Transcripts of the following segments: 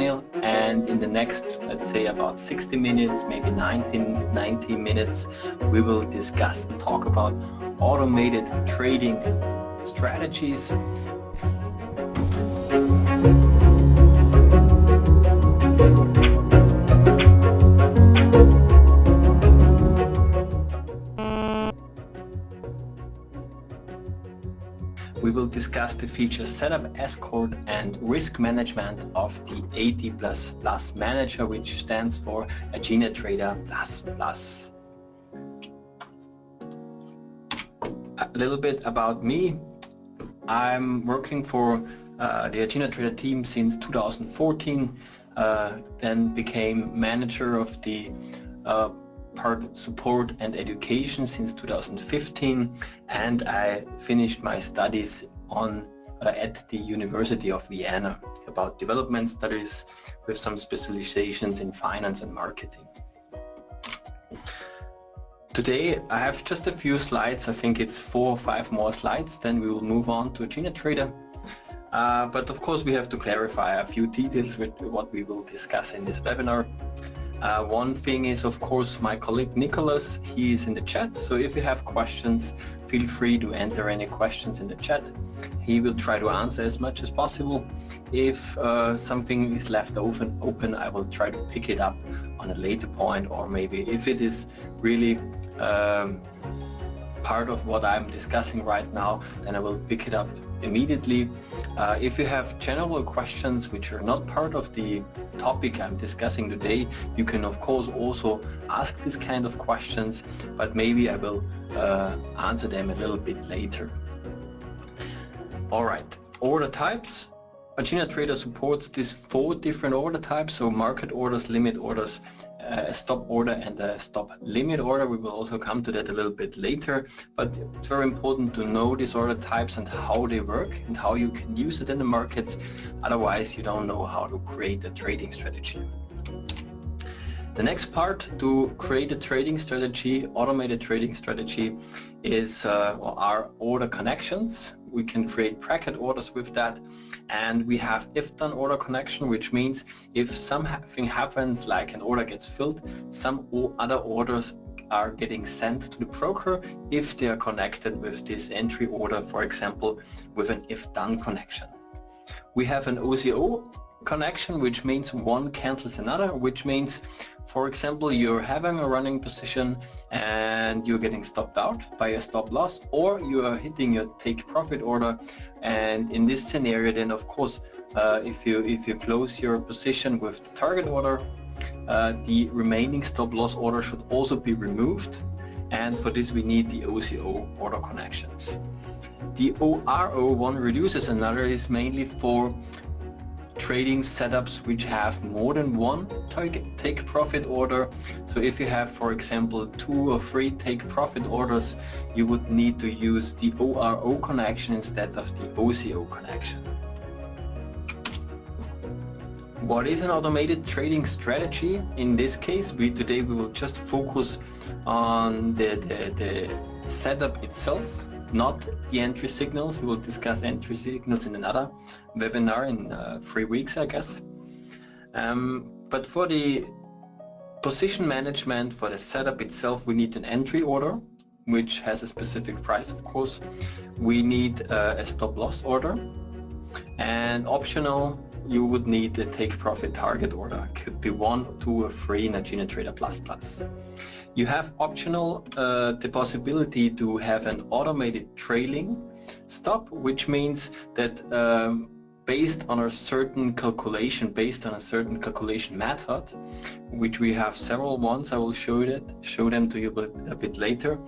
Daniel, and in the next, let's say, about 60 minutes, maybe 90 minutes, we will discuss and talk about automated trading strategies. We will discuss the feature setup, escort, and risk management of the AT++ manager, which stands for AgenaTrader++. A little bit about me. I'm working for the AgenaTrader team since 2014, then became manager of the part support and education since 2015, and I finished my studies at the University of Vienna about development studies with some specializations in finance and marketing. Today I have just a few slides. I think it's 4 or 5 more slides, then we will move on to AgenaTrader. But of course we have to clarify a few details with what we will discuss in this webinar. One thing is, of course, my colleague Nicholas, he is in the chat, so if you have questions, feel free to enter any questions in the chat. He will try to answer as much as possible. If something is left open, I will try to pick it up on a later point, or maybe if it is really part of what I'm discussing right now, then I will pick it up immediately. If you have general questions which are not part of the topic I'm discussing today, you can of course also ask this kind of questions, but maybe I will answer them a little bit later. Alright, order types. AgenaTrader supports these 4 different order types, so market orders, limit orders, a stop order and a stop limit order. We will also come to that a little bit later, but it's very important to know these order types and how they work and how you can use it in the markets. Otherwise you don't know how to create a trading strategy. The next part to create a trading strategy, automated trading strategy, is our order connections. We can create bracket orders with that, and we have if done order connection, which means if something happens, like an order gets filled, some other orders are getting sent to the broker if they are connected with this entry order, for example with an if done connection. We have an OCO connection, which means one cancels another, which means, for example, you're having a running position and you're getting stopped out by a stop loss, or you are hitting your take profit order, and in this scenario then of course if you close your position with the target order, the remaining stop loss order should also be removed, and for this we need the OCO order connections. The ORO, one reduces another, is mainly for trading setups which have more than one take profit order. So if you have, for example, 2 or 3 take profit orders, you would need to use the ORO connection instead of the OCO connection. What is an automated trading strategy? In this case, today we will just focus on the setup itself, not the entry signals. We will discuss entry signals in another webinar in 3 weeks, I guess. But for the position management, for the setup itself, we need an entry order, which has a specific price, of course. We need a stop loss order, and optional, you would need a take profit target order. It could be 1, 2 or 3 in AgenaTrader++. You have optional the possibility to have an automated trailing stop, which means that based on a certain calculation, method, which we have several ones, I will show them to you a bit later,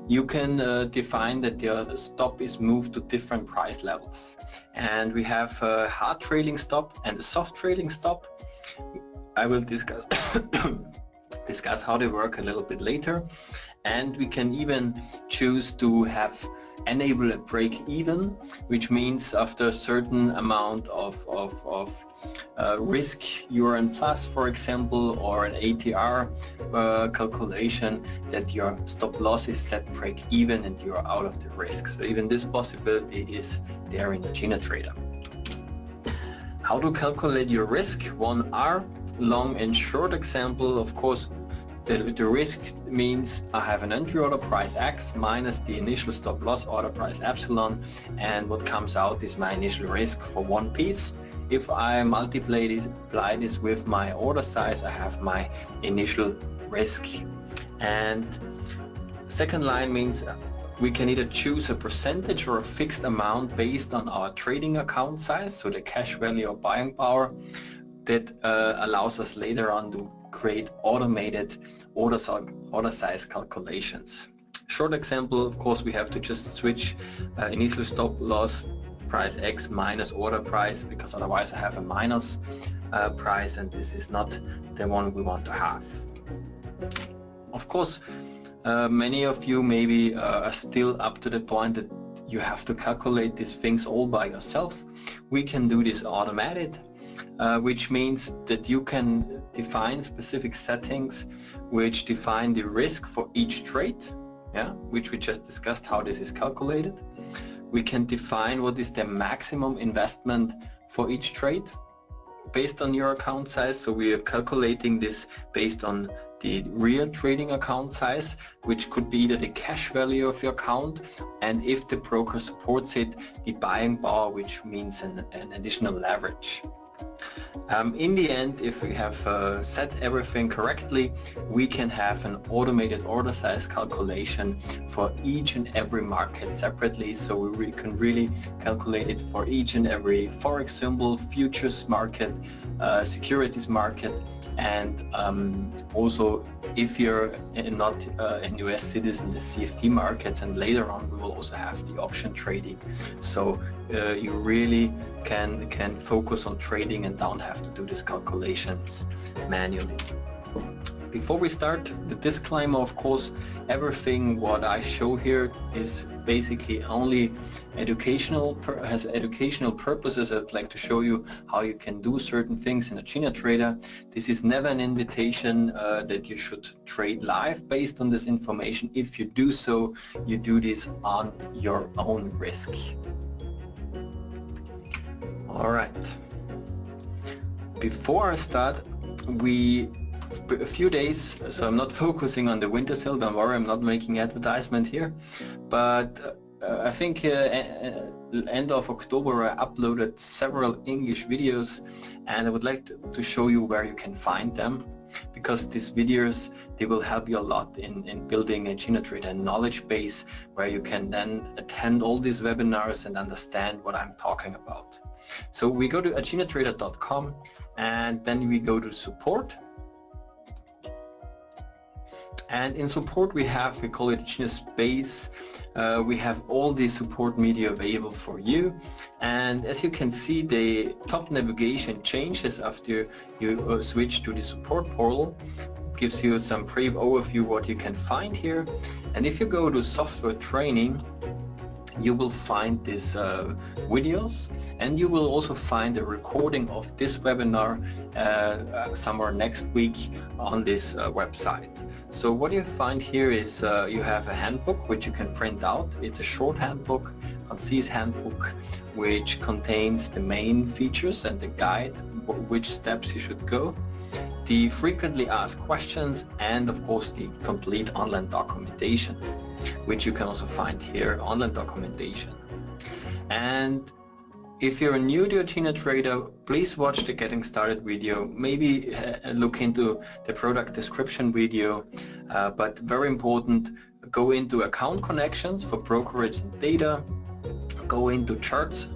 you can define that your stop is moved to different price levels. And we have a hard trailing stop and a soft trailing stop. I will discuss how they work a little bit later, and we can even choose to have enable a break even, which means after a certain amount of risk you're in plus, for example, or an ATR calculation, that your stop loss is set break even and you're out of the risk. So even this possibility is there in AgenaTrader. How to calculate your risk? 1R, long and short example. Of course, the risk means I have an entry order price X minus the initial stop loss order price epsilon, and what comes out is my initial risk for one piece. If I multiply this with my order size, I have my initial risk. And second line means we can either choose a percentage or a fixed amount based on our trading account size, so the cash value or buying power, that allows us later on to create automated order size calculations. Short example, of course, we have to just switch initial stop loss price X minus order price, because otherwise I have a minus price, and this is not the one we want to have. Of course, many of you maybe are still up to the point that you have to calculate these things all by yourself. We can do this automated, which means that you can define specific settings which define the risk for each trade, which we just discussed how this is calculated. We can define what is the maximum investment for each trade based on your account size. So we are calculating this based on the real trading account size, which could be either the cash value of your account, and if the broker supports it, the buying power, which means an additional leverage. In the end, if we have set everything correctly, we can have an automated order size calculation for each and every market separately. So we can really calculate it for each and every forex symbol, futures market, securities market, and also if you're not an US citizen, the CFD markets, and later on we will also have the option trading. So you really can focus on trading and don't have to do these calculations manually. Before we start, the disclaimer, of course, everything what I show here is basically only has educational purposes. I'd like to show you how you can do certain things in AgenaTrader. This is never an invitation that you should trade live based on this information. If you do so, you do this on your own risk. All right. Before I start, a few days, so I'm not focusing on the winter sale, don't worry, I'm not making advertisement here, but I think end of October I uploaded several English videos, and I would like to show you where you can find them, because these videos, they will help you a lot in building a AgenaTrader knowledge base where you can then attend all these webinars and understand what I'm talking about. So we go to AgenaTrader.com, and then we go to support. And in support we call it Agena Space. We have all the support media available for you, and as you can see, the top navigation changes after you switch to the support portal. It gives you some brief overview what you can find here, and if you go to software training, you will find these videos, and you will also find a recording of this webinar somewhere next week on this website. So what you find here is you have a handbook which you can print out. It's a short handbook, concise handbook, which contains the main features and the guide, which steps you should go, the frequently asked questions, and of course the complete online documentation, which you can also find here, online documentation. And if you're new to AgenaTrader, please watch the Getting Started video, maybe look into the product description video, but very important, go into account connections for brokerage and data, go into charts.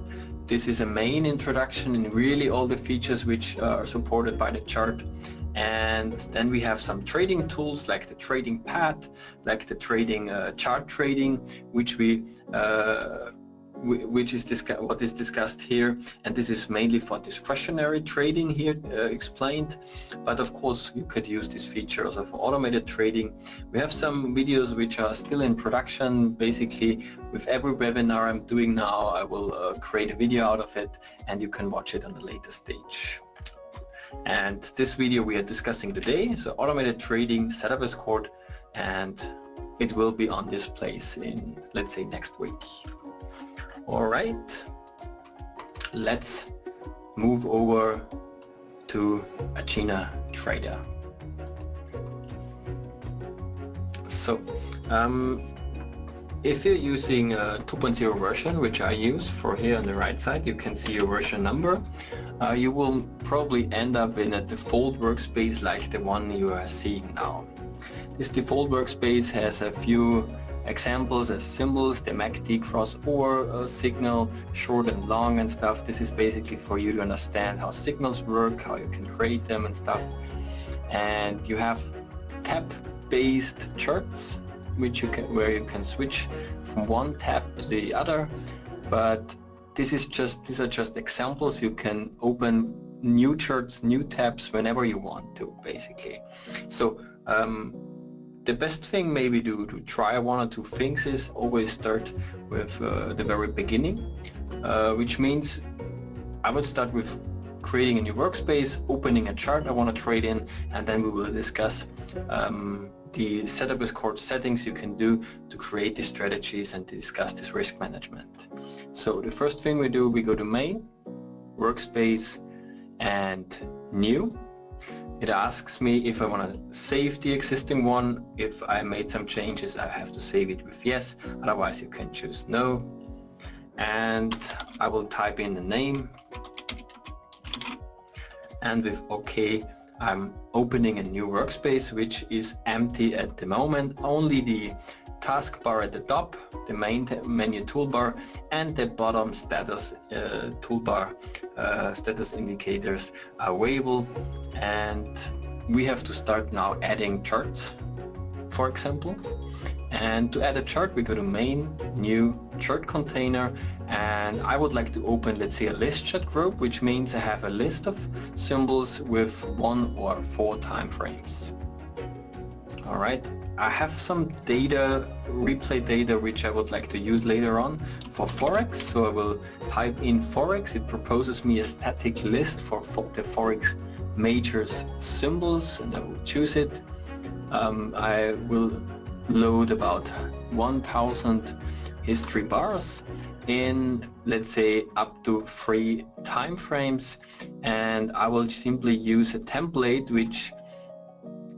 This is a main introduction in really all the features which are supported by the chart. And then we have some trading tools like the trading path, like the trading chart trading, which is what is discussed here, and this is mainly for discretionary trading here explained, but of course you could use this feature also for automated trading. We have some videos which are still in production. Basically with every webinar I'm doing now, I will create a video out of it, and you can watch it on a later stage. And this video we are discussing today, so automated trading, setup Escort, and it will be on this place in, let's say, next week. All right, let's move over to AgenaTrader. So if you're using a 2.0 version, which I use for here on the right side, you can see your version number. You will probably end up in a default workspace like the one you are seeing now. This default workspace has a few examples as symbols, the MACD crossover signal, short and long and stuff. This is basically for you to understand how signals work, how you can create them and stuff. And you have tab-based charts, where you can switch from one tab to the other, but these are just examples. You can open new charts, new tabs whenever you want to, basically. So the best thing maybe to try one or two things is always start with the very beginning, which means I would start with creating a new workspace, opening a chart I want to trade in, and then we will discuss the setup with Escort settings you can do to create these strategies and to discuss this risk management. So the first thing we do, we go to main, workspace, and new. It asks me if I want to save the existing one. If I made some changes, I have to save it with yes, otherwise you can choose no. And I will type in the name, and with OK, I'm opening a new workspace which is empty at the moment. Only the taskbar at the top, the main menu toolbar, and the bottom status toolbar status indicators are available. And we have to start now adding charts, for example. And to add a chart, we go to main, new, chart container, and I would like to open, let's say, a list chart group, which means I have a list of symbols with 1 or 4 time frames. All right, I have some data, replay data, which I would like to use later on for Forex. So I will type in Forex. It proposes me a static list for the Forex majors symbols, and I will choose it. I will load about 1000 history bars in, let's say, up to 3 time frames, and I will simply use a template which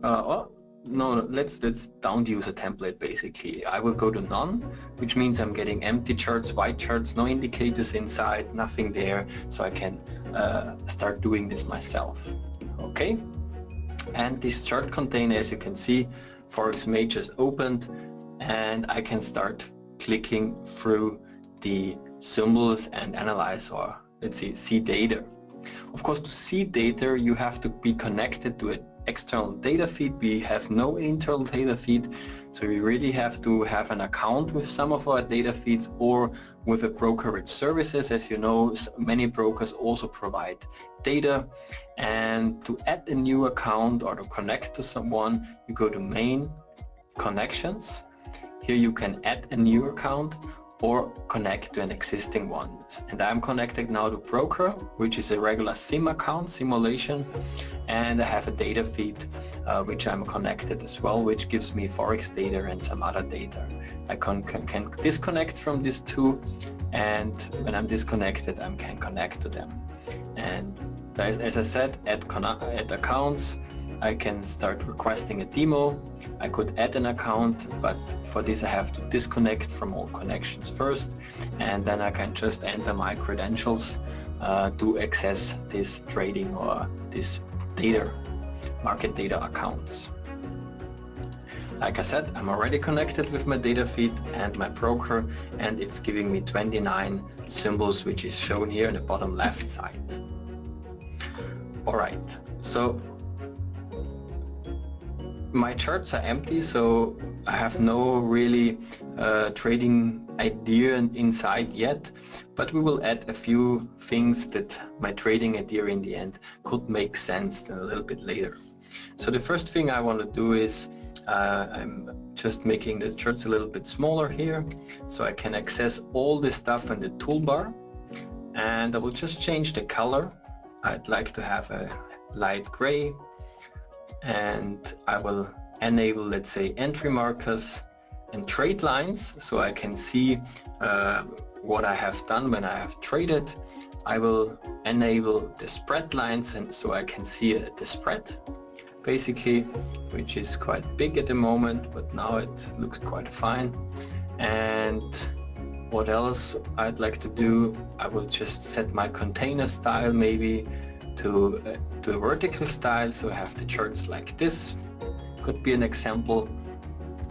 let's don't use a template. Basically I will go to none, which means I'm getting empty charts, white charts, no indicators inside, nothing there, so I can start doing this myself. Okay, and this chart container, as you can see, Forex majors opened, and I can start clicking through the symbols and analyze, or let's see data. Of course, to see data you have to be connected to an external data feed. We have no internal data feed, so we really have to have an account with some of our data feeds or with a brokerage services. As you know, many brokers also provide data, and to add a new account or to connect to someone, you go to main, connections. Here you can add a new account or connect to an existing one. And I'm connected now to broker, which is a regular sim account, simulation, and I have a data feed which I'm connected as well, which gives me Forex data and some other data. I can disconnect from these two, and when I'm disconnected I can connect to them. And as I said, add accounts. I can start requesting a demo. I could add an account, but for this I have to disconnect from all connections first, and then I can just enter my credentials to access this trading or this data, market data accounts. Like I said, I'm already connected with my data feed and my broker, and it's giving me 29 symbols, which is shown here in the bottom left side. Alright, so my charts are empty, so I have no really trading idea inside yet, but we will add a few things that my trading idea in the end could make sense a little bit later. So the first thing I want to do is I'm just making the charts a little bit smaller here, so I can access all the stuff in the toolbar, and I will just change the color. I'd like to have a light gray, and I will enable, let's say, entry markers and trade lines, so I can see what I have done when I have traded. I will enable the spread lines, and so I can see the spread basically, which is quite big at the moment, but now it looks quite fine. And what else I'd like to do, I will just set my container style maybe to a vertical style, so I have the charts like this, could be an example.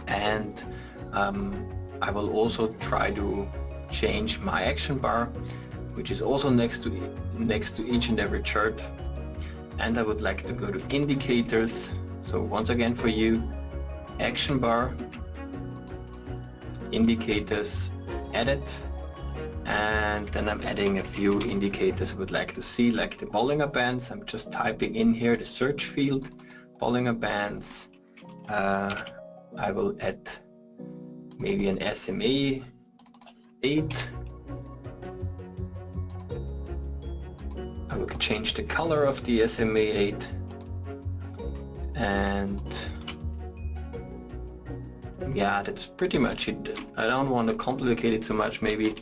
And I will also try to change my action bar, which is also next to each and every chart. And I would like to go to indicators. So once again for you, action bar, indicators, edit, and then I'm adding a few indicators I would like to see, like the Bollinger Bands. I'm just typing in here the search field, Bollinger Bands. I will add maybe an SMA 8. I will change the color of the SMA 8, and yeah, that's pretty much it. I don't want to complicate it so much. Maybe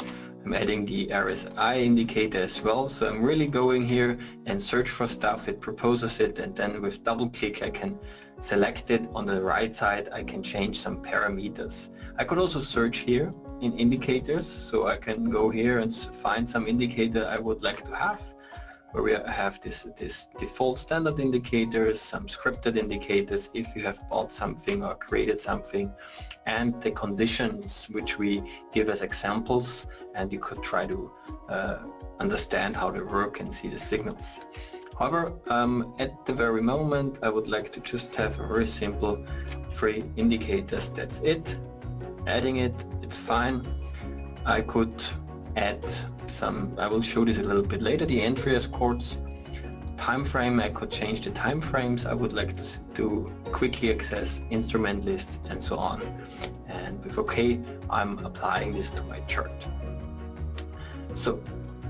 I'm adding the RSI indicator as well. So I'm really going here and search for stuff. It proposes it, and then with double click I can select it. On the right side I can change some parameters. I could also search here in indicators, so I can go here and find some indicator I would like to have, where we have this default standard indicators, some scripted indicators if you have bought something or created something, and the conditions which we give as examples, and you could try to understand how they work and see the signals. However, at the very moment I would like to just have a very simple 3 indicators. That's it. Adding it, it's fine. I could add some, I will show this a little bit later, the entry escorts, time frame. I could change the time frames. I would like to quickly access instrument lists and so on. And with OK, I'm applying this to my chart. So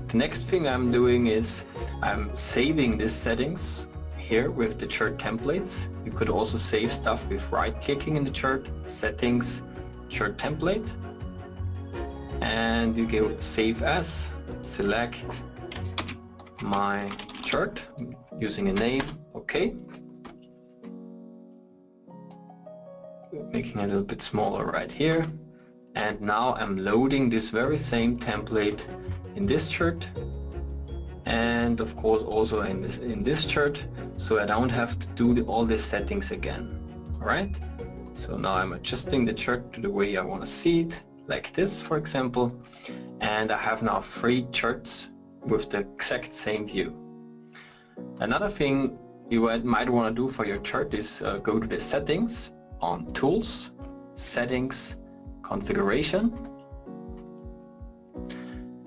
the next thing I'm doing is I'm saving these settings here with the chart templates. You could also save stuff with right-clicking in the chart, settings, chart template, and you go save as, select my chart using a name, OK. Making it a little bit smaller right here. And now I'm loading this very same template in this chart, and of course also in this chart, so I don't have to do all these settings again. Alright, so now I'm adjusting the chart to the way I want to see it, like this for example, and I have now 3 charts with the exact same view. Another thing you might want to do for your chart is go to the settings on Tools, Settings, Configuration,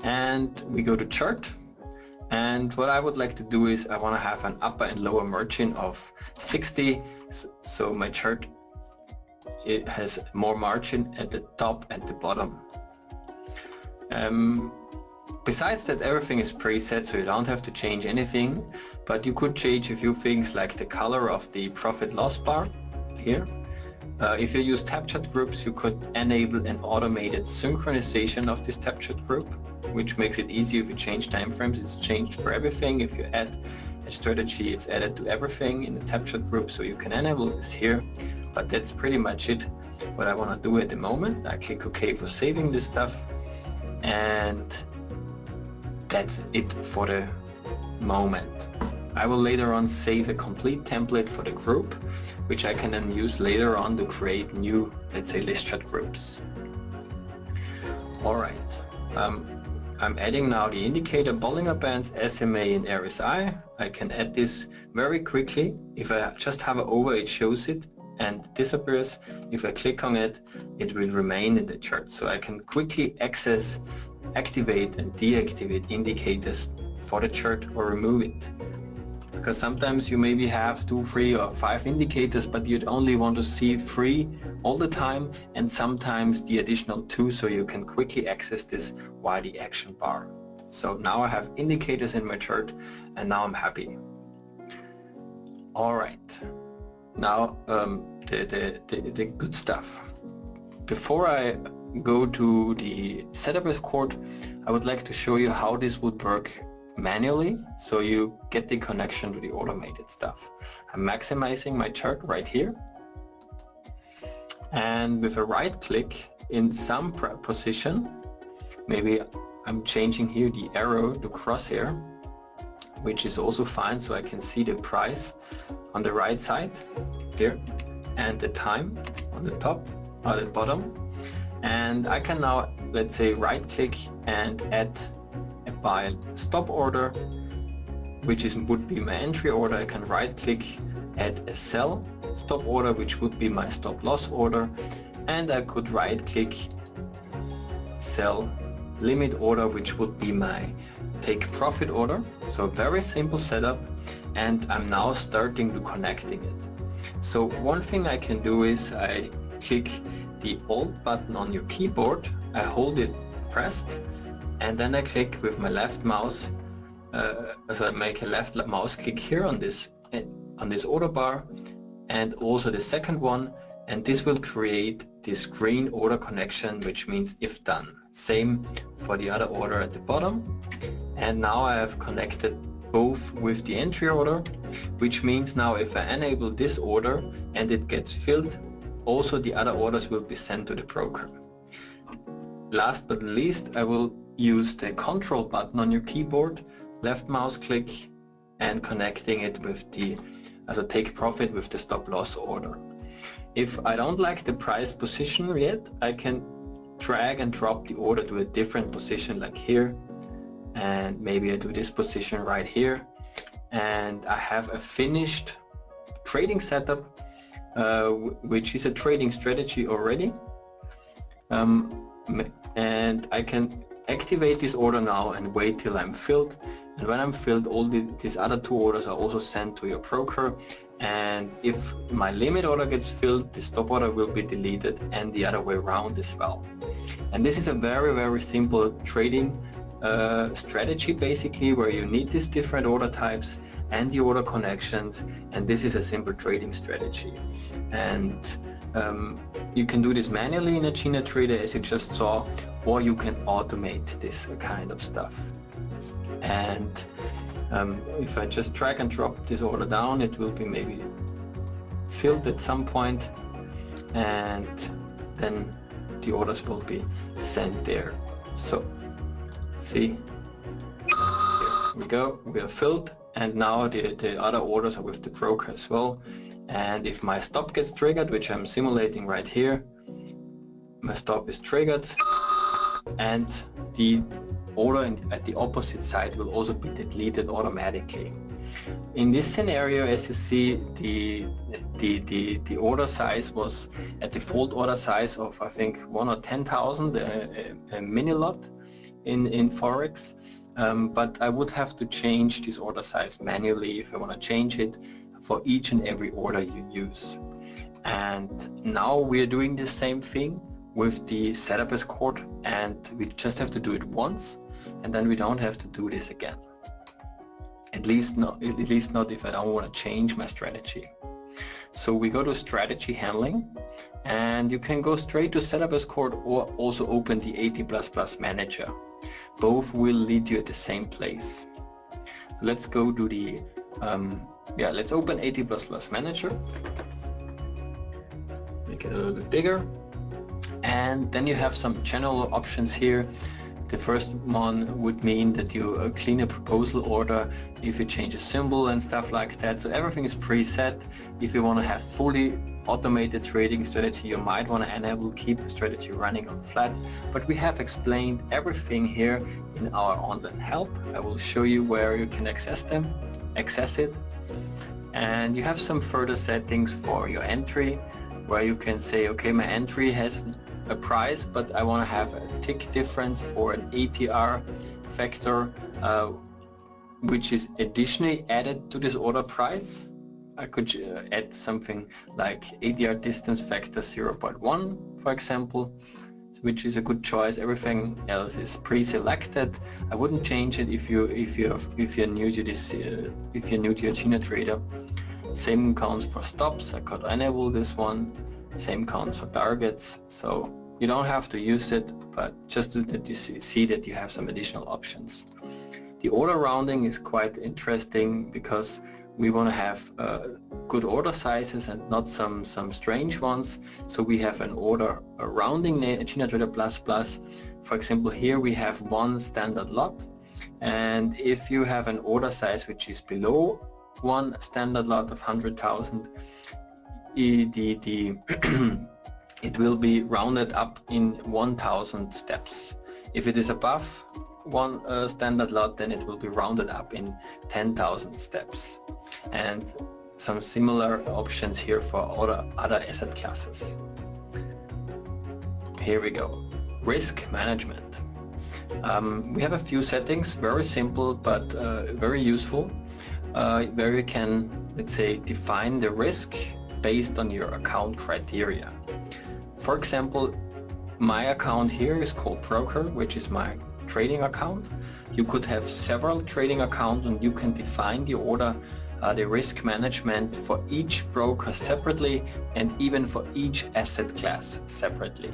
and we go to Chart. And what I would like to do is I want to have an upper and lower margin of 60, so my chart, it has more margin at the top and the bottom. Besides that, everything is preset, so you don't have to change anything, but you could change a few things like the color of the profit loss bar here. If you use tab chart groups, you could enable an automated synchronization of this tab chart group, which makes it easy. If you change timeframes, it's changed for everything. If you add a strategy, it's added to everything in the tab chart group, so you can enable this here. But that's pretty much it, what I want to do at the moment. I click OK for saving this stuff, and that's it for the moment. I will later on save a complete template for the group, which I can then use later on to create new, let's say, list chart groups. Alright, I'm adding now the indicator, Bollinger Bands, SMA and RSI. I can add this very quickly. If I just hover over, it shows it and disappears. If I click on it, it will remain in the chart. So I can quickly access, activate and deactivate indicators for the chart or remove it. Because sometimes you maybe have 2, 3 or 5 indicators, but you'd only want to see 3 all the time, and sometimes the additional 2, so you can quickly access this via the action bar. So now I have indicators in my chart, and now I'm happy. Alright, now the good stuff. Before I go to the setup Escort, I would like to show you how this would work manually, so you get the connection to the automated stuff. I'm maximizing my chart right here, and with a right click in some position, maybe I'm changing here the arrow to crosshair, which is also fine, so I can see the price on the right side here and the time on the top or the bottom. And I can now, let's say, right click and add a buy stop order, which would be my entry order. I can right click, add a sell stop order, which would be my stop loss order, and I could right click, sell limit order, which would be my take profit order. So very simple setup, and I'm now starting to connecting it. So one thing I can do is I click the Alt button on your keyboard, I hold it pressed, and then I click with my left mouse, so I make a left mouse click here on this order bar, and also the second one, and this will create this green order connection, which means if done. Same for the other order at the bottom, and now I have connected both with the entry order, which means now if I enable this order and it gets filled, also the other orders will be sent to the broker. Last but not least, I will use the control button on your keyboard, left mouse click, and connecting it with the take profit with the stop loss order. If I don't like the price position yet, I can drag and drop the order to a different position, like here, and maybe I do this position right here, and I have a finished trading setup, which is a trading strategy already, and I can activate this order now and wait till I'm filled. And when I'm filled, all these other two orders are also sent to your broker, and if my limit order gets filled, the stop order will be deleted, and the other way around as well. And this is a very simple trading strategy, basically, where you need these different order types and the order connections, and this is a simple trading strategy. And you can do this manually in AgenaTrader, as you just saw, or you can automate this kind of stuff. And if I just drag and drop this order down, it will be maybe filled at some point, and then the orders will be sent there. So see, here we go, we are filled, and now the other orders are with the broker as well. And if my stop gets triggered, which I'm simulating right here, my stop is triggered, and the order at the opposite side will also be deleted automatically. In this scenario, as you see, the order size was a default order size of, I think, 1 or 10,000, a mini lot in Forex, but I would have to change this order size manually if I want to change it for each and every order you use. And now we are doing the same thing with the setup Escort, and we just have to do it once, and then we don't have to do this again. At least not if I don't want to change my strategy. So we go to strategy handling, and you can go straight to setup Escort or also open the AT++ manager. Both will lead you at the same place. Let's go to the let's open AT++ manager. Make it a little bit bigger, and then you have some general options here. The first one would mean that you clean a proposal order if you change a symbol and stuff like that. So everything is preset. If you want to have fully automated trading strategy, you might want to enable keep the strategy running on flat. But we have explained everything here in our online help. I will show you where you can access it. And you have some further settings for your entry, where you can say, okay, my entry has a price, but I want to have a tick difference or an ATR factor, which is additionally added to this order price. I could add something like ATR distance factor 0.1, for example, which is a good choice. Everything else is pre-selected. I wouldn't change it if you're new to this, if you're new to AgenaTrader. Same counts for stops. I could enable this one. Same counts for targets. So you don't have to use it, but just that you see that you have some additional options. The order rounding is quite interesting because we want to have good order sizes and not some strange ones. So we have an order rounding name, AgenaTrader++. For example, here we have one standard lot, and if you have an order size which is below one standard lot of 100,000, it will be rounded up in 1,000 steps. If it is above one standard lot, then it will be rounded up in 10,000 steps. And some similar options here for other asset classes. Here we go. Risk management. We have a few settings, very simple but very useful, where you can, let's say, define the risk based on your account criteria. For example, my account here is called broker, which is my trading account. You could have several trading accounts and you can define the order, the risk management for each broker separately and even for each asset class separately.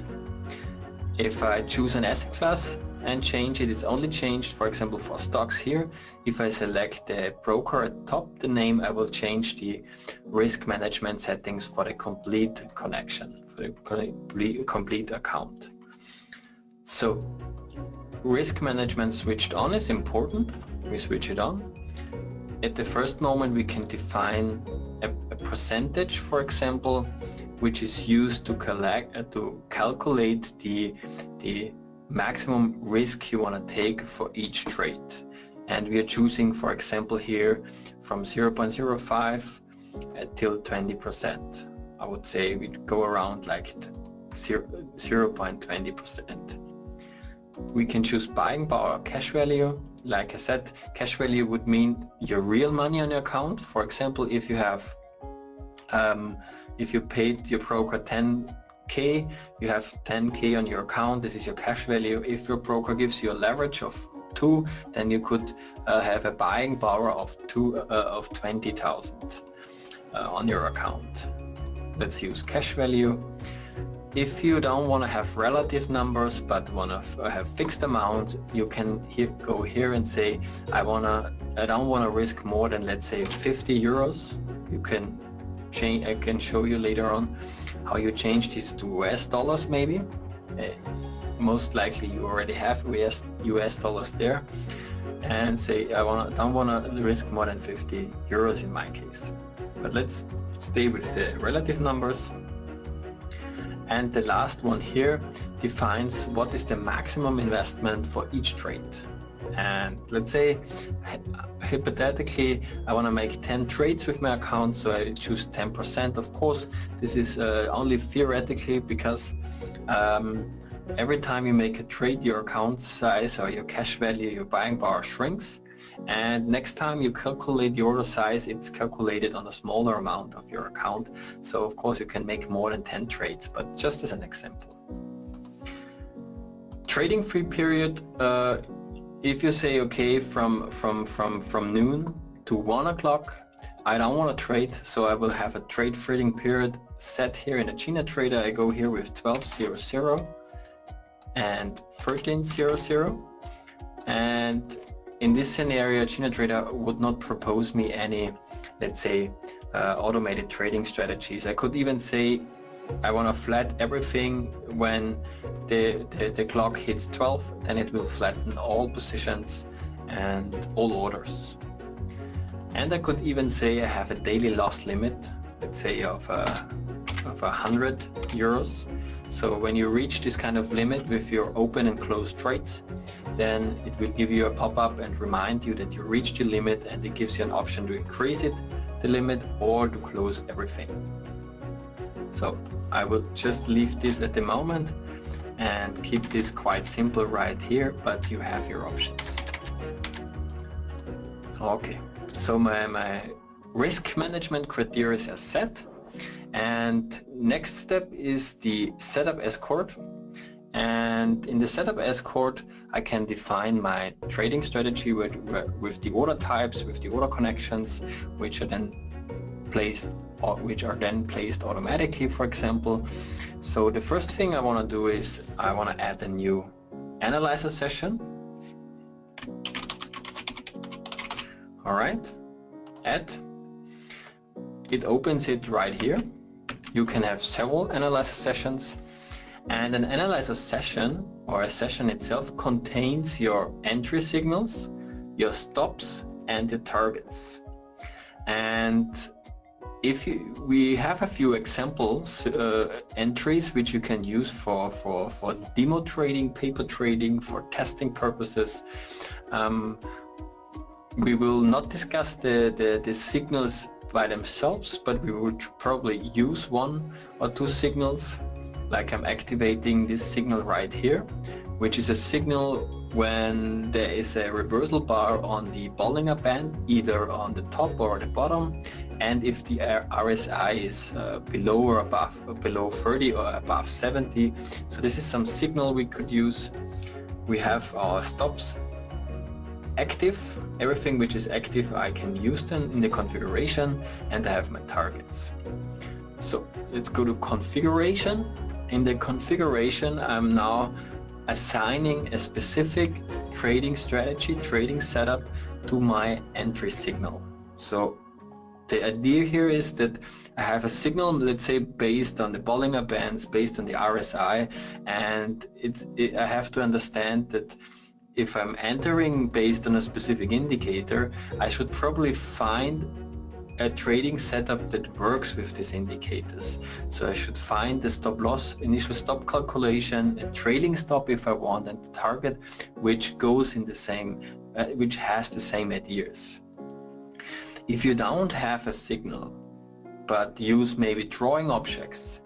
If I choose an asset class and change it, it's only changed, for example, for stocks here. If I select the broker at top, the name, I will change the risk management settings for the complete connection, for the complete account. So risk management switched on is important. We switch it on. At the first moment we can define a percentage, for example, which is used to calculate the maximum risk you want to take for each trade. And we are choosing, for example, here from 0.05 till 20%. I would say we'd go around like 0.20%. We can choose buying power, cash value. Like I said, cash value would mean your real money on your account. For example, if you have, if you paid your broker 10K, you have 10K on your account. This is your cash value. If your broker gives you a leverage of 2, then you could have a buying power of 20,000 on your account. Let's use cash value. If you don't want to have relative numbers but want to have fixed amounts, you can go here and say I don't want to risk more than, let's say, 50 euros. You can change. I can show you later on how you change this to US dollars maybe. Most likely you already have US dollars there, and say I don't want to risk more than 50 euros in my case. But let's stay with the relative numbers. And the last one here defines what is the maximum investment for each trade. And let's say, hypothetically, I want to make 10 trades with my account, so I choose 10%. Of course, this is only theoretically, because every time you make a trade, your account size or your cash value, your buying power shrinks. And next time you calculate the order size, it's calculated on a smaller amount of your account. So of course you can make more than 10 trades, but just as an example. Trading free period, if you say, okay, from noon to 1 o'clock, I don't want to trade, so I will have a trade freeing period set here in AgenaTrader. I go here with 12.00 and 13.00, and in this scenario, AgenaTrader would not propose me any, let's say, automated trading strategies. I could even say I want to flat everything when the clock hits 12, then it will flatten all positions and all orders. And I could even say I have a daily loss limit, let's say of 100 euros. So when you reach this kind of limit with your open and closed trades, then it will give you a pop-up and remind you that you reached your limit, and it gives you an option to increase it, the limit, or to close everything. So I will just leave this at the moment and keep this quite simple right here, but you have your options. Okay, so my risk management criteria are set, and next step is the setup Escort. And in the setup Escort, I can define my trading strategy with the order types, with the order connections, which are then placed automatically, for example. So the first thing I want to do is I want to add a new analyzer session. Alright, add. It opens it right here. You can have several analyzer sessions, and an analyzer session or a session itself contains your entry signals, your stops and your targets. And we have a few examples, entries which you can use for demo trading, paper trading, for testing purposes. We will not discuss the signals by themselves, but we would probably use one or two signals, like I'm activating this signal right here, which is a signal when there is a reversal bar on the Bollinger Band, either on the top or the bottom, and if the RSI is below or above, below 30 or above 70. So this is some signal we could use. We have our stops active. Everything which is active I can use them in the configuration, and I have my targets. So let's go to configuration. In the configuration I'm now assigning a specific trading strategy, trading setup to my entry signal. So the idea here is that I have a signal, let's say, based on the Bollinger Bands, based on the RSI, and I have to understand that if I'm entering based on a specific indicator, I should probably find a trading setup that works with these indicators. So I should find the stop loss, initial stop calculation, a trailing stop if I want, and the target which goes in the same, which has the same ideas. If you don't have a signal, but use maybe drawing objects,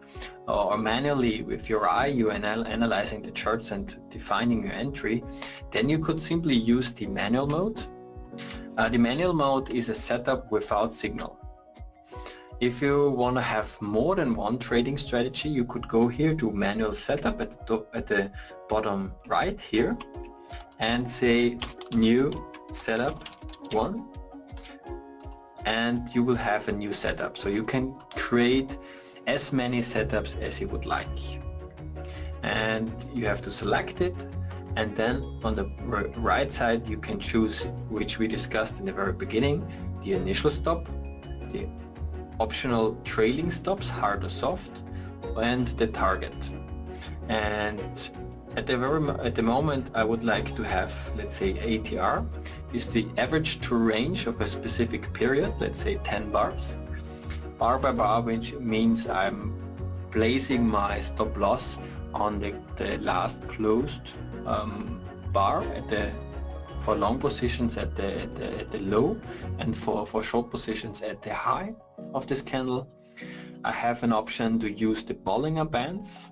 or manually with your eye you analyzing the charts and defining your entry, then you could simply use the manual mode. The manual mode is a setup without signal. If you want to have more than one trading strategy, you could go here to manual setup at the bottom right here and say new setup 1, and you will have a new setup. So you can create as many setups as you would like, and you have to select it, and then on the right side you can choose, which we discussed in the very beginning, the initial stop, the optional trailing stops, hard or soft, and the target. And at the moment I would like to have, let's say, ATR is the average true range of a specific period, let's say 10 bars. Bar by bar, which means I'm placing my stop loss on the last closed bar for long positions at the low, and for short positions at the high of this candle. I have an option to use the Bollinger Bands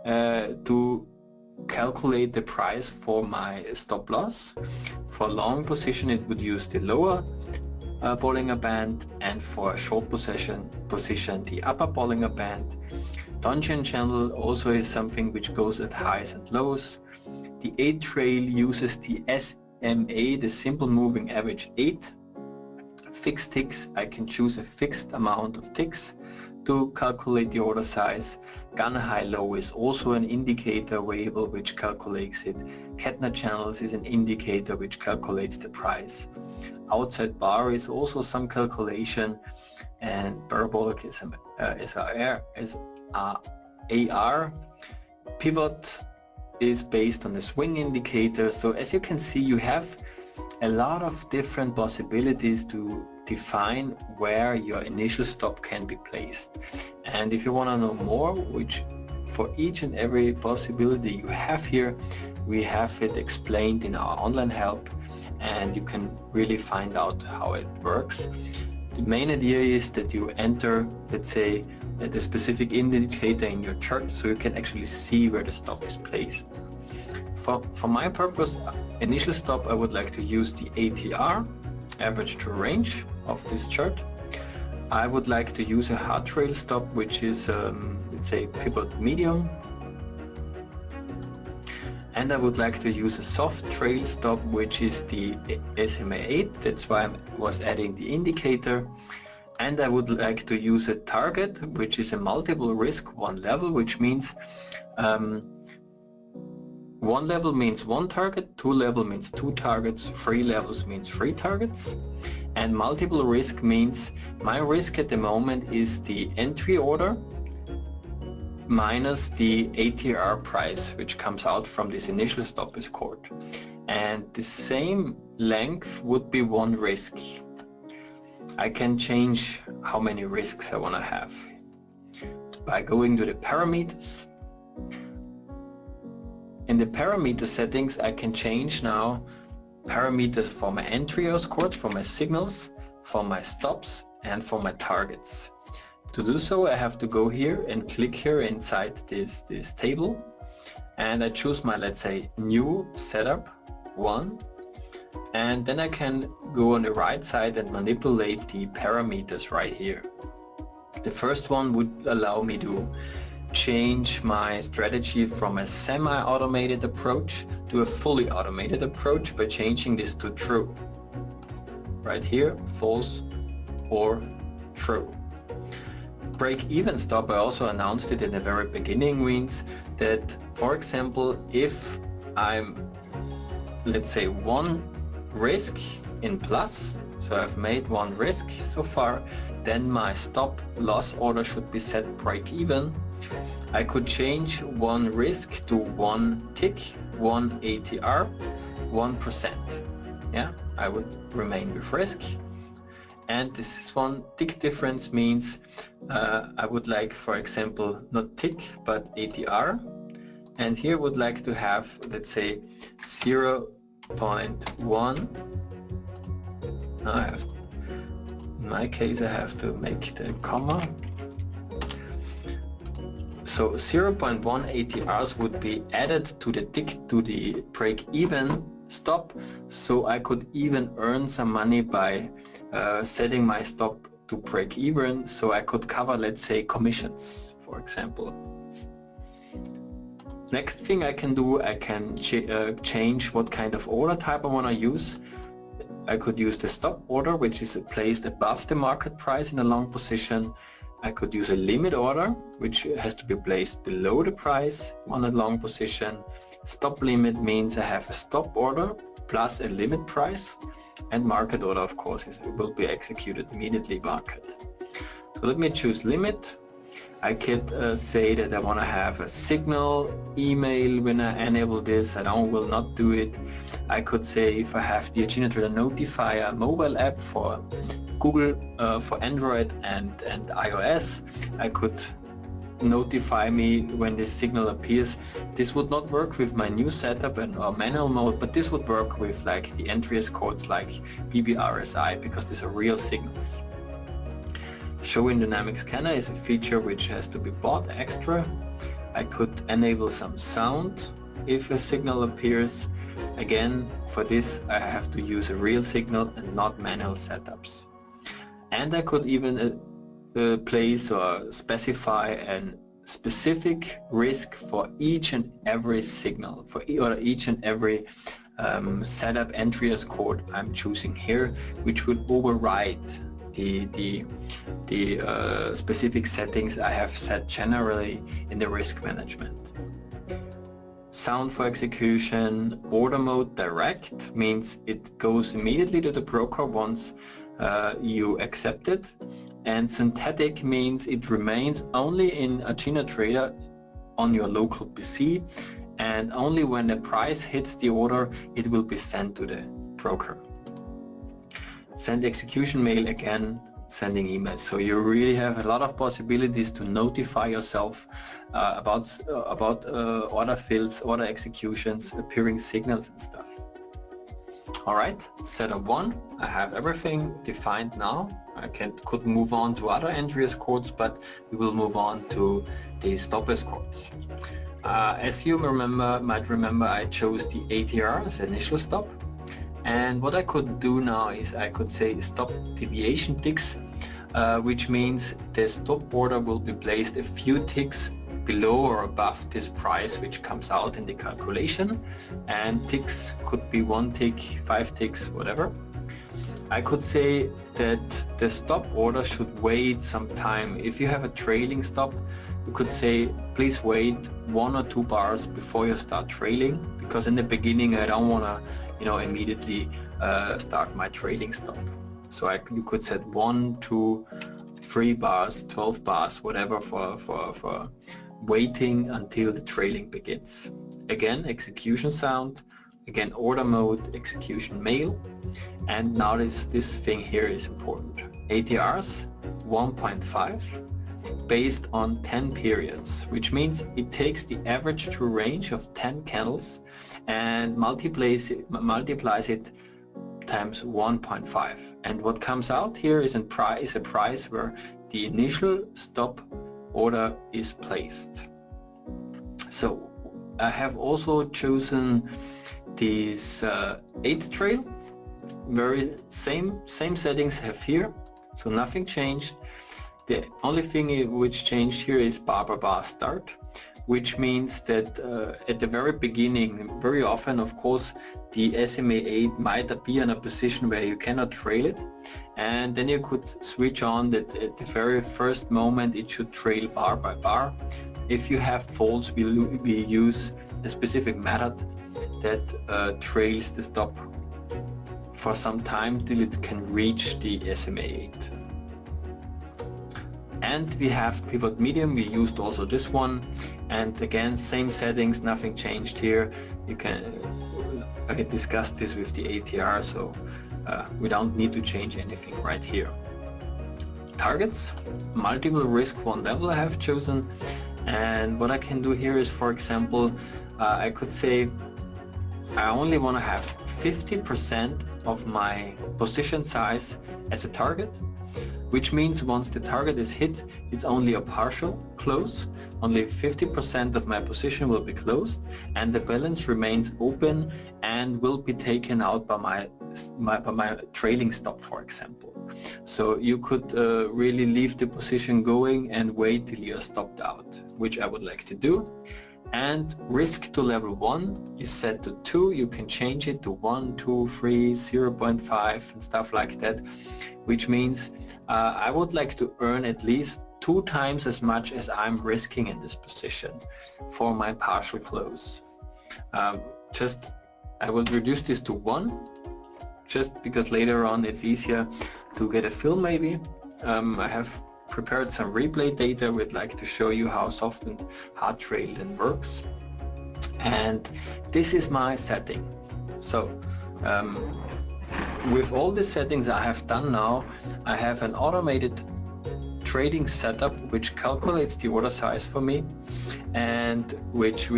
to calculate the price for my stop loss. For long position it would use the lower Bollinger Band, and for a short position the upper Bollinger Band. Dungeon channel also is something which goes at highs and lows. The 8 trail uses the SMA, the simple moving average 8. Fixed ticks, I can choose a fixed amount of ticks to calculate the order size. Gun high low is also an indicator variable which calculates it. Kettner channels is an indicator which calculates the price. Outside bar is also some calculation, and parabolic is AR. Pivot is based on the swing indicator. So as you can see, you have a lot of different possibilities to define where your initial stop can be placed. And if you want to know more, which for each and every possibility you have here, we have it explained in our online help, and you can really find out how it works. The main idea is that you enter, let's say, the specific indicator in your chart, so you can actually see where the stop is placed. For my purpose, initial stop, I would like to use the ATR, average true range, of this chart. I would like to use a hard trail stop, which is, let's say, pivot medium. And I would like to use a soft trail stop, which is the SMA 8. That's why I was adding the indicator. And I would like to use a target, which is a multiple risk one level, which means 1 level means 1 target, 2 level means 2 targets, 3 levels means 3 targets, and multiple risk means my risk at the moment is the entry order minus the ATR price which comes out from this initial stop escort. And the same length would be 1 risk. I can change how many risks I want to have by going to the parameters. In the parameter settings I can change now parameters for my entry escort, for my signals, for my stops and for my targets. To do so I have to go here and click here inside this table, and I choose my, let's say, new setup 1, and then I can go on the right side and manipulate the parameters right here. The first one would allow me to change my strategy from a semi-automated approach to a fully automated approach by changing this to true. Right here, false or true. Break-even stop, I also announced it in the very beginning, means that, for example, if I'm, let's say, 1 risk in plus, so I've made 1 risk so far, then my stop loss order should be set break-even. I could change 1 risk to 1 tick, 1 ATR, 1%. Yeah, I would remain with risk. And this is 1 tick difference means I would like, for example, not tick but ATR, and here would like to have, let's say, 0.1. In my case I have to make the comma. So 0.1 ATRs would be added to the tick, to the break-even stop, so I could even earn some money by setting my stop to break even, so I could cover, let's say, commissions, for example. Next thing I can do, I can change what kind of order type I want to use. I could use the stop order, which is placed above the market price in a long position. I could use a limit order, which has to be placed below the price on a long position. Stop limit means I have a stop order plus a limit price, and market order, of course, it will be executed immediately market. So let me choose limit. I could say that I want to have a signal email when I enable this. I will not do it. I could say if I have the AgenaTrader Notifier mobile app for Google, for Android and iOS, I could notify me when this signal appears. This would not work with my new setup or manual mode, but this would work with like the entry escorts like BBRSI, because these are real signals. Show in dynamic scanner is a feature which has to be bought extra. I could enable some sound if a signal appears. Again, for this I have to use a real signal and not manual setups. And I could even place or specify a specific risk for each and every signal, for each and every setup entry escort I'm choosing here, which would override the specific settings I have set generally in the risk management. Sound for execution. Order mode direct means it goes immediately to the broker once you accept it, and synthetic means it remains only in AgenaTrader on your local PC, and only when the price hits the order it will be sent to the broker. Send execution mail, again sending emails. So you really have a lot of possibilities to notify yourself about order fills, order executions, appearing signals and stuff. Alright, setup 1, I have everything defined now. I could move on to other entry escorts, but we will move on to the stop escorts. As you might remember, I chose the ATR as initial stop. And what I could do now is I could say stop deviation ticks, which means the stop order will be placed a few ticks below or above this price which comes out in the calculation, and ticks could be 1 tick, 5 ticks, whatever. I could say that the stop order should wait some time. If you have a trailing stop, you could say, please wait 1 or 2 bars before you start trailing, because in the beginning I don't want to, immediately start my trailing stop. So you could set 1, 2, 3 bars, 12 bars, whatever for waiting until the trailing begins. Again, execution sound, again order mode, execution mail, and now this thing here is important. ATRs 1.5 based on 10 periods, which means it takes the average true range of 10 candles and multiplies it times 1.5, and what comes out here is a price where the initial stop order is placed. So I have also chosen this 8 trail, very same settings have here, so nothing changed. The only thing which changed here is bar start, which means that at the very beginning, very often of course the SMA 8 might be in a position where you cannot trail it, and then you could switch on that at the very first moment it should trail bar by bar. If you have faults, we use a specific method that trails the stop for some time till it can reach the SMA 8. And we have pivot medium, we used also this one, and again same settings, nothing changed here. I can discuss this with the ATR, so we don't need to change anything right here. Targets, multiple risk 1 level I have chosen, and what I can do here is, for example, I could say I only want to have 50% of my position size as a target, which means once the target is hit, it's only a partial close. Only 50% of my position will be closed, and the balance remains open and will be taken out by my trailing stop, for example. So you could really leave the position going and wait till you're stopped out, which I would like to do. And risk to level 1 is set to 2. You can change it to 1, 2, 3, 0.5 and stuff like that, which means I would like to earn at least 2 times as much as I'm risking in this position for my partial close. I will reduce this to 1, just because later on it's easier to get a feel maybe. I have prepared some replay data. We'd like to show you how soft and hard trail then works, and this is my setting. So with all the settings I have done now, I have an automated trading setup which calculates the order size for me, and which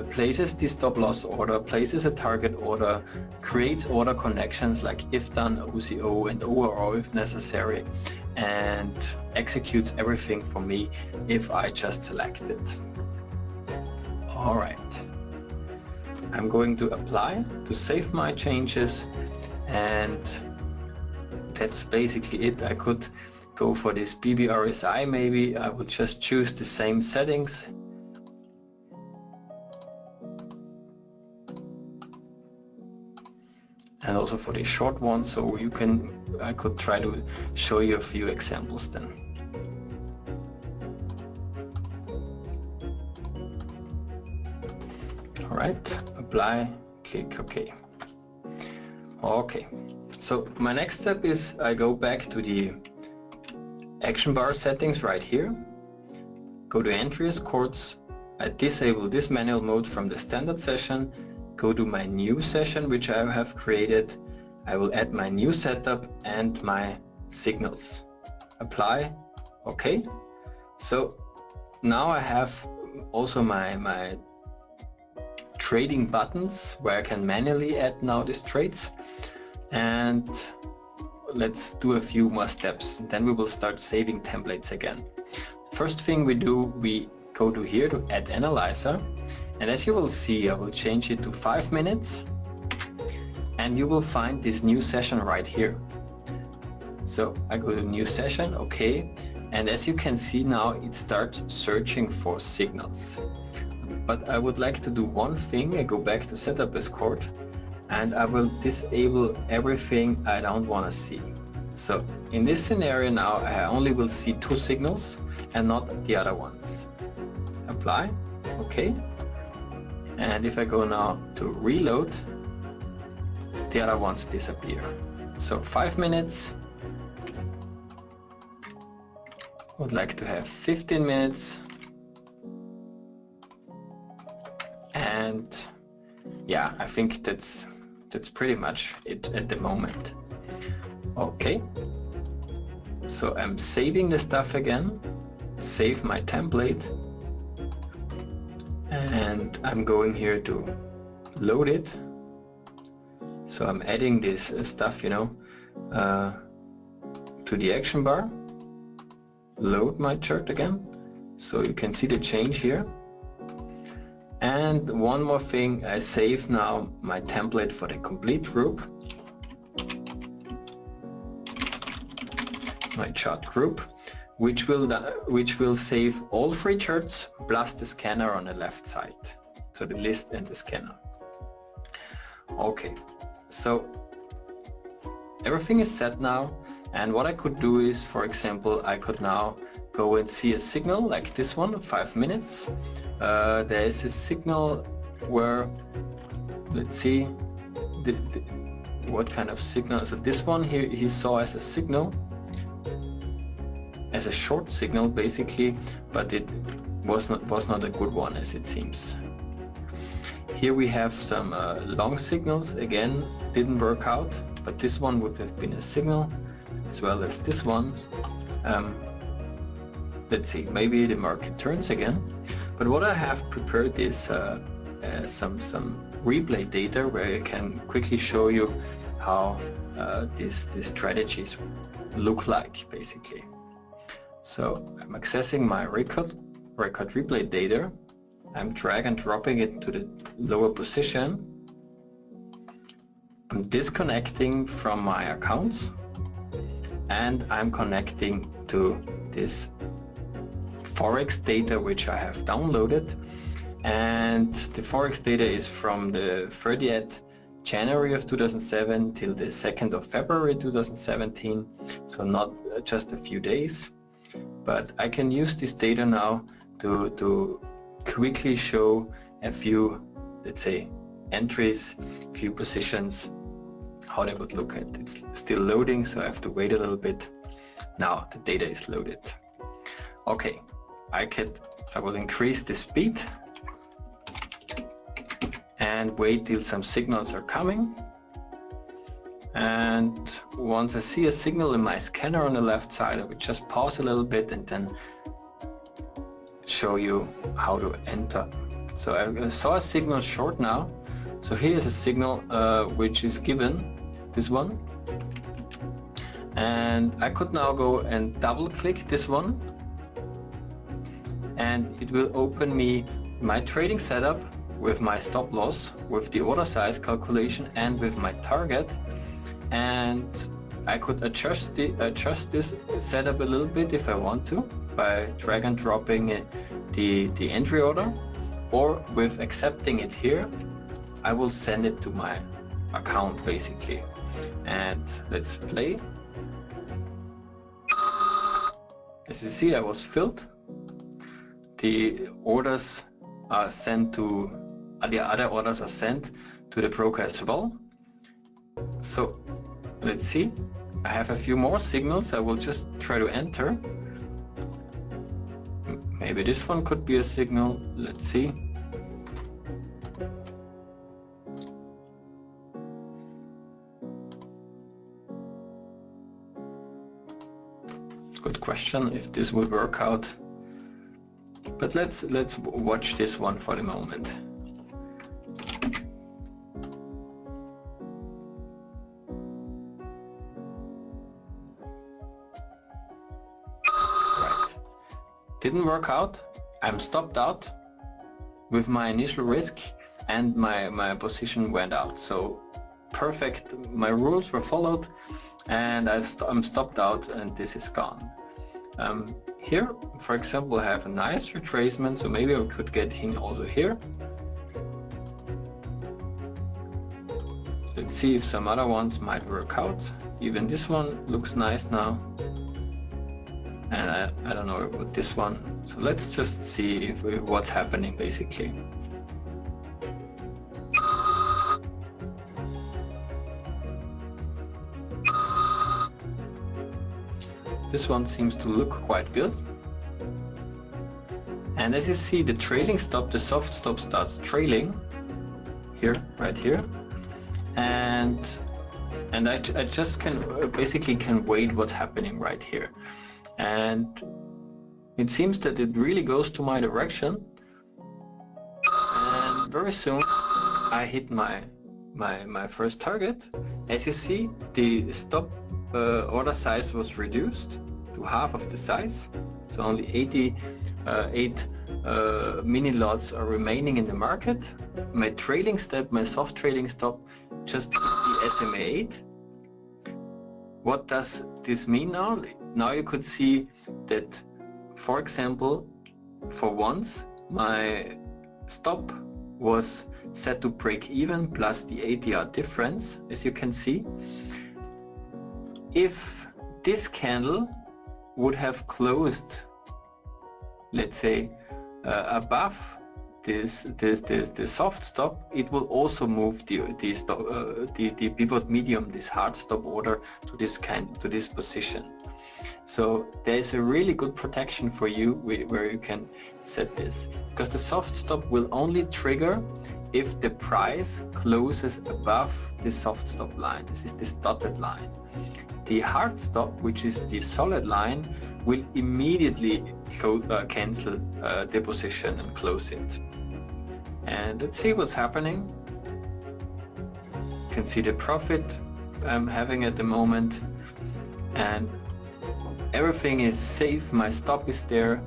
places the stop loss order, places a target order, creates order connections like if done, OCO and ORO if necessary, and executes everything for me if I just select it. Alright, I'm going to apply to save my changes, and that's basically it. I could go for this BBRSI maybe. I would just choose the same settings. And also for the short one, so I could try to show you a few examples then. Alright, apply, click OK. Okay, so my next step is I go back to the action bar settings right here, go to entry escorts, I disable this manual mode from the standard session, go to my new session which I have created, I will add my new setup and my signals. Apply, OK. So now I have also my trading buttons where I can manually add now these trades, and let's do a few more steps, then we will start saving templates again. First thing we do, we go to here to add analyzer, and as you will see I will change it to 5 minutes, and you will find this new session right here. So I go to new session, OK, and as you can see now it starts searching for signals. But I would like to do one thing. I go back to setup Escort and I will disable everything I don't want to see. So in this scenario now I only will see 2 signals. and not the other ones. Apply, okay. And if I go now to reload, the other ones disappear. So 5 minutes. Would like to have 15 minutes. And yeah, I think that's pretty much it at the moment. Okay. So I'm saving the stuff again. Save my template. And I'm going here to load it. So I'm adding this stuff, you know, to the action bar. Load my chart again, so you can see the change here. And one more thing, I save now my template for the complete group, my chart group, which will save all 3 charts plus the scanner on the left side, so the list and the scanner. Okay, so everything is set now. And what I could do is, for example, I could now go and see a signal like this one, 5 minutes. There is a signal where, let's see, what kind of signal. So this one here he saw as a signal, as a short signal basically, but it was not a good one as it seems. Here we have some long signals, again didn't work out, but this one would have been a signal, as well as this one. Let's see, maybe the market turns again. But what I have prepared is some replay data where I can quickly show you how these strategies look like basically. So I'm accessing my record replay data. I'm drag and dropping it to the lower position. I'm disconnecting from my accounts. And I'm connecting to this Forex data which I have downloaded, and the Forex data is from the 30th January of 2007 till the 2nd of February 2017, so not just a few days, but I can use this data now to quickly show a few, let's say, entries, a few positions, how they would look at. It's still loading, so I have to wait a little bit. Now the data is loaded. Okay, I will increase the speed and wait till some signals are coming. And once I see a signal in my scanner on the left side, I will just pause a little bit and then show you how to enter. So I saw a signal short now. So here is a signal which is given, this one, and I could now go and double click this one, and it will open me my trading setup with my stop loss, with the order size calculation, and with my target. And I could adjust this setup a little bit if I want to by drag and dropping the entry order, or with accepting it here I will send it to my account basically. And let's play. As you see, I was filled. The orders are sent to, the other orders are sent to the broker as well. So let's see, I have a few more signals. I will just try to enter. Maybe this one could be a signal. Let's see. Good question if this would work out, but let's watch this one for the moment. Right. Didn't work out. I'm stopped out with my initial risk, and my position went out. So perfect, my rules were followed, and I'm stopped out, and this is gone. Here, for example, I have a nice retracement, so maybe I could get in also here. Let's see if some other ones might work out. Even this one looks nice now. and I don't know about this one. So let's just see what's happening basically. This one seems to look quite good. And as you see, the trailing stop, the soft stop starts trailing here, right here. And I just can basically wait what's happening right here. And it seems that it really goes to my direction. And very soon I hit my first target. As you see, the stop order size was reduced to half of the size, so only 88 mini lots are remaining in the market. My trailing step, my soft trailing stop, just hit the SMA 8. What does this mean now? Now you could see that, for example, for once my stop was set to break even plus the ATR difference, as you can see. If this candle would have closed, let's say, above this soft stop, it will also move the pivot medium, this hard stop order, to this position. So there is a really good protection for you where you can set this, because the soft stop will only trigger if the price closes above the soft stop line. This is this dotted line. The hard stop, which is the solid line, will immediately cancel the position and close it. And let's see what's happening. You can see the profit I'm having at the moment, and everything is safe. My stop is there.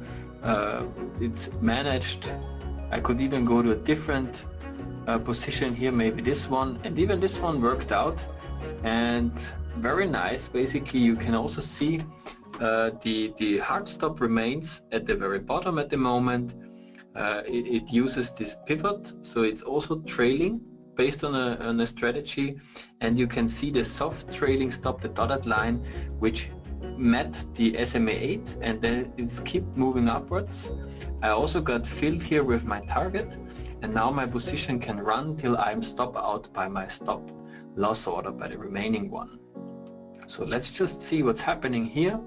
It's managed. I could even go to a different position here, maybe this one, and even this one worked out. And very nice. Basically, you can also see the hard stop remains at the very bottom at the moment. It uses this pivot, so it's also trailing based on a strategy, and you can see the soft trailing stop, the dotted line, which met the SMA 8, and then it's keep moving upwards. I also got filled here with my target, and now my position can run till I'm stopped out by my stop loss order, by the remaining one. So let's just see what's happening here.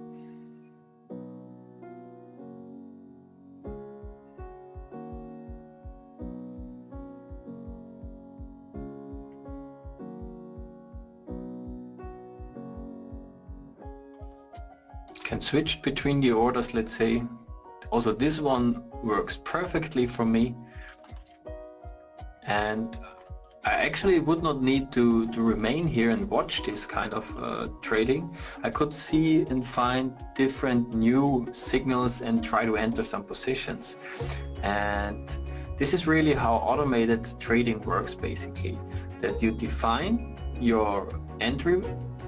Can switch between the orders, let's say. Also this one works perfectly for me, and I actually would not need to remain here and watch this kind of trading. I could see and find different new signals and try to enter some positions. And this is really how automated trading works, basically, that you define your entry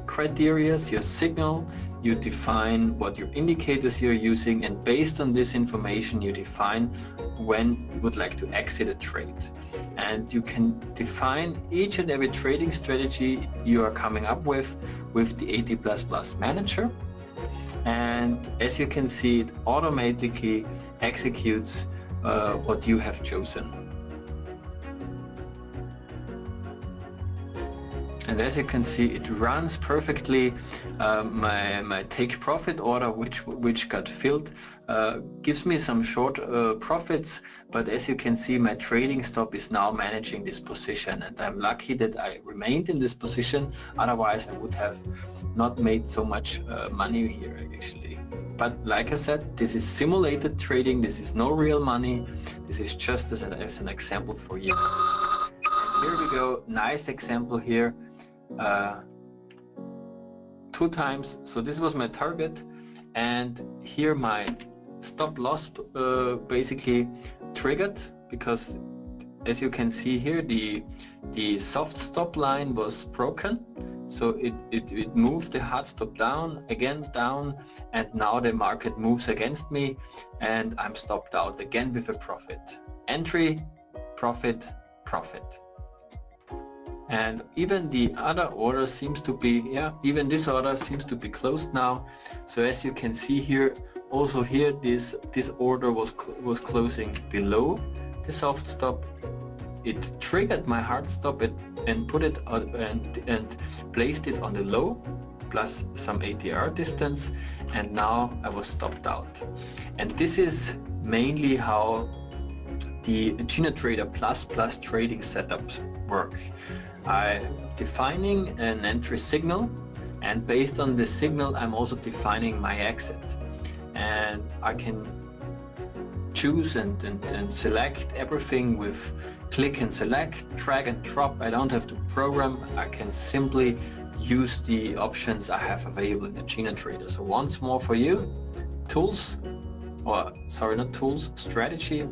criteria, your signal, you define what your indicators you're using, and based on this information you define when you would like to exit a trade. And you can define each and every trading strategy you are coming up with the AT++ manager. And as you can see, it automatically executes what you have chosen. And as you can see, it runs perfectly. My take profit order, which got filled, gives me some short profits, but as you can see, my trading stop is now managing this position, and I'm lucky that I remained in this position. Otherwise I would have not made so much money here actually. But like I said, this is simulated trading. This is no real money. This is just as an example for you. And here we go. Nice example here. 2 times. So this was my target, and here my stop loss basically triggered, because as you can see here, the soft stop line was broken, so it moved the hard stop down, again down, and now the market moves against me and I'm stopped out again with a profit. Entry, profit, profit. And even the other order seems to be, even this order seems to be closed now. So as you can see here, Also here this order was closing below the soft stop. It triggered my hard stop and put it on, and placed it on the low plus some ATR distance, and now I was stopped out. And this is mainly how the AgenaTrader plus trading setups work. I'm defining an entry signal, and based on the signal I'm also defining my exit, and I can choose and select everything with click and select, drag and drop. I don't have to program, I can simply use the options I have available in AgenaTrader. So once more for you, tools, or sorry, not tools, strategy,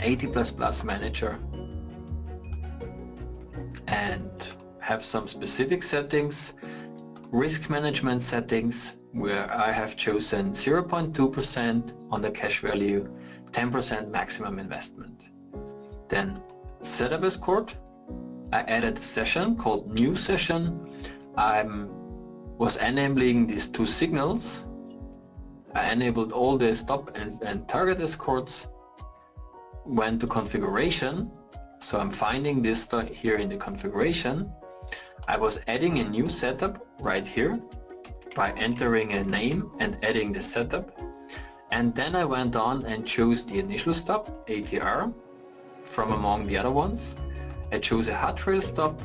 AT++ manager, and have some specific settings, risk management settings, where I have chosen 0.2% on the cash value, 10% maximum investment. Then setup Escort, I added a session called new session. I was enabling these two signals. I enabled all the stop and target escorts, went to configuration. So I'm finding this here in the configuration. I was adding a new setup right here by entering a name and adding the setup. And then I went on and chose the initial stop, ATR, from among the other ones. I chose a hard trail stop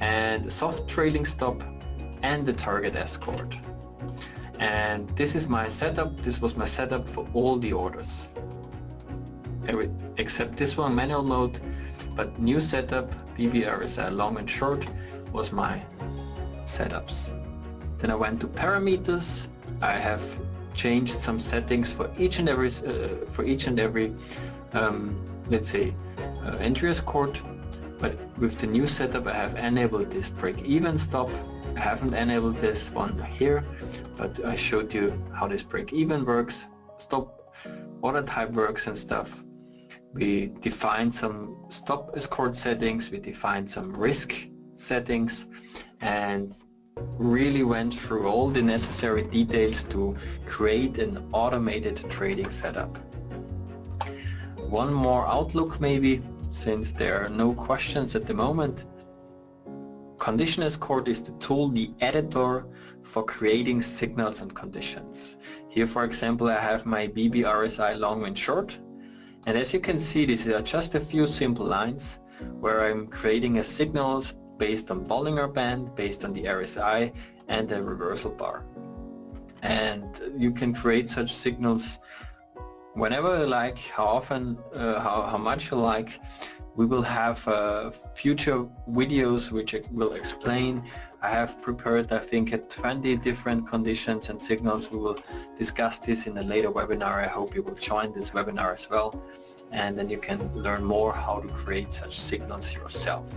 and a soft trailing stop and the target escort. And this is my setup. This was my setup for all the orders. Except this one, manual mode, but new setup, BBRSI long and short, was my setups. Then I went to parameters. I have changed some settings for each and every let's say entry escort, but with the new setup I have enabled this break-even stop. I haven't enabled this one here, but I showed you how this break-even works, stop order type works and stuff. We defined some stop escort settings, we defined some risk settings, and really went through all the necessary details to create an automated trading setup. One more outlook maybe, since there are no questions at the moment. Condition Escort is the tool, the editor for creating signals and conditions. Here for example I have my BBRSI long and short, and as you can see these are just a few simple lines where I'm creating a signals based on Bollinger Band, based on the RSI and the reversal bar. And you can create such signals whenever you like, how often, how much you like. We will have future videos which will explain. I have prepared I think 20 different conditions and signals. We will discuss this in a later webinar. I hope you will join this webinar as well, and then you can learn more how to create such signals yourself.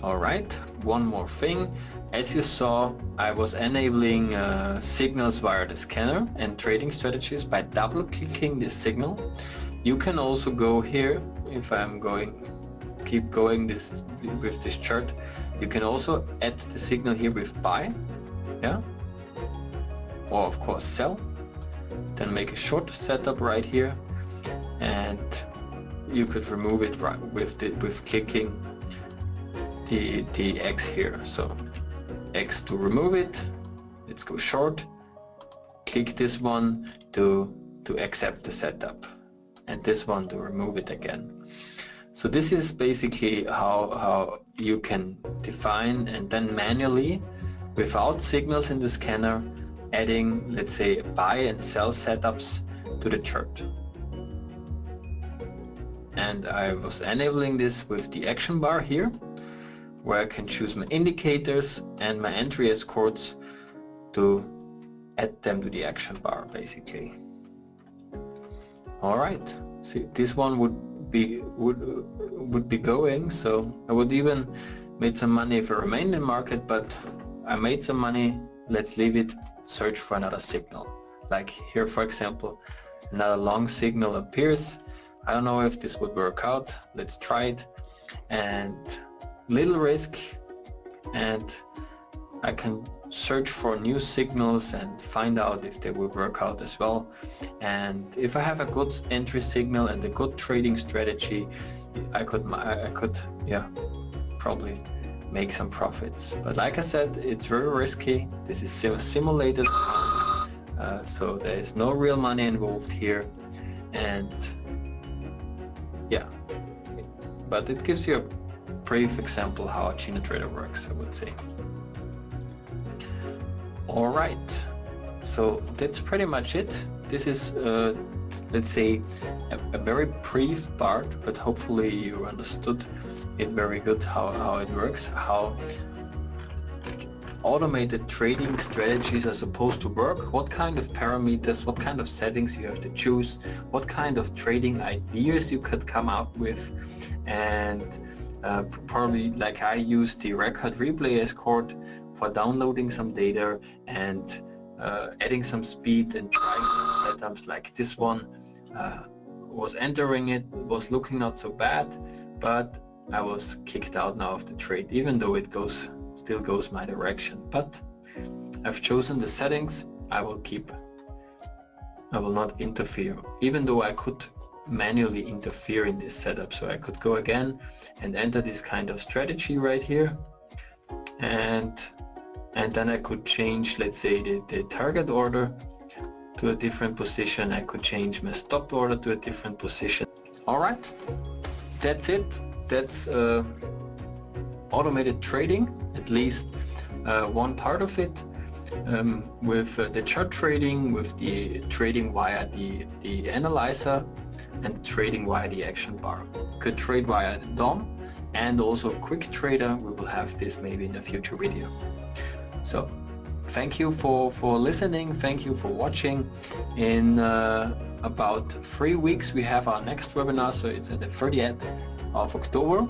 Alright, one more thing. As you saw, I was enabling signals via the scanner and trading strategies by double-clicking this signal. You can also go here, if I'm keep going with this chart, you can also add the signal here with buy, yeah, or of course sell. Then make a short setup right here, and you could remove it right with clicking the X here. So X to remove it. Let's go short. Click this one to accept the setup, and this one to remove it again. So this is basically how you can define and then manually, without signals in the scanner, adding, let's say, buy and sell setups to the chart. And I was enabling this with the action bar here, where I can choose my indicators and my entry escorts to add them to the action bar basically. Alright, see, this one would be going, so I would even made some money if I remained in market, but I made some money. Let's leave it, search for another signal. Like here for example, another long signal appears. I don't know if this would work out. Let's try it. And little risk, and I can search for new signals and find out if they will work out as well. And if I have a good entry signal and a good trading strategy, I could probably make some profits. But like I said, it's very risky. This is simulated, so there is no real money involved here. And yeah, but it gives you a brief example how AgenaTrader works, I would say. Alright, so that's pretty much it. This is, let's say, a very brief part, but hopefully you understood it very good how it works, how automated trading strategies are supposed to work, what kind of parameters, what kind of settings you have to choose, what kind of trading ideas you could come up with, and probably like I use the record replay Escort for downloading some data and adding some speed and trying some setups like this one. Was entering it, was looking not so bad, but I was kicked out now of the trade, even though it still goes my direction. But I've chosen the settings. I will not interfere, even though I could manually interfere in this setup. So I could go again and enter this kind of strategy right here, and then I could change, let's say, the target order to a different position. I could change my stop order to a different position. Alright, that's it. That's automated trading, at least one part of it, with the chart trading, with the trading via the analyzer, and trading via the action bar. You could trade via the DOM and also quick trader. We will have this maybe in a future video. So thank you for listening, thank you for watching. In about 3 weeks we have our next webinar, so it's at the 30th of October.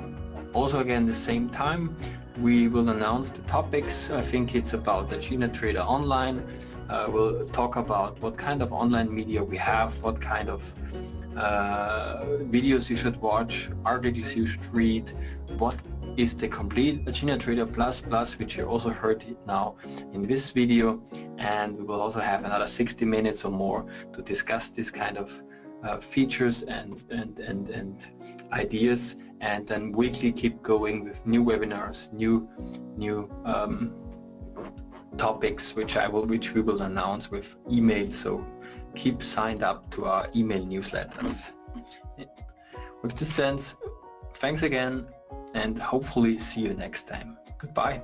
Also again the same time we will announce the topics. I think it's about the AgenaTrader Online. We'll talk about what kind of online media we have, what kind of videos you should watch, articles you should read, what is the complete AgenaTrader Plus, which you also heard now in this video, and we will also have another 60 minutes or more to discuss this kind of features and ideas, and then weekly keep going with new webinars, new topics which we will announce with emails. So keep signed up to our email newsletters. With this sense, thanks again, and hopefully see you next time. Goodbye.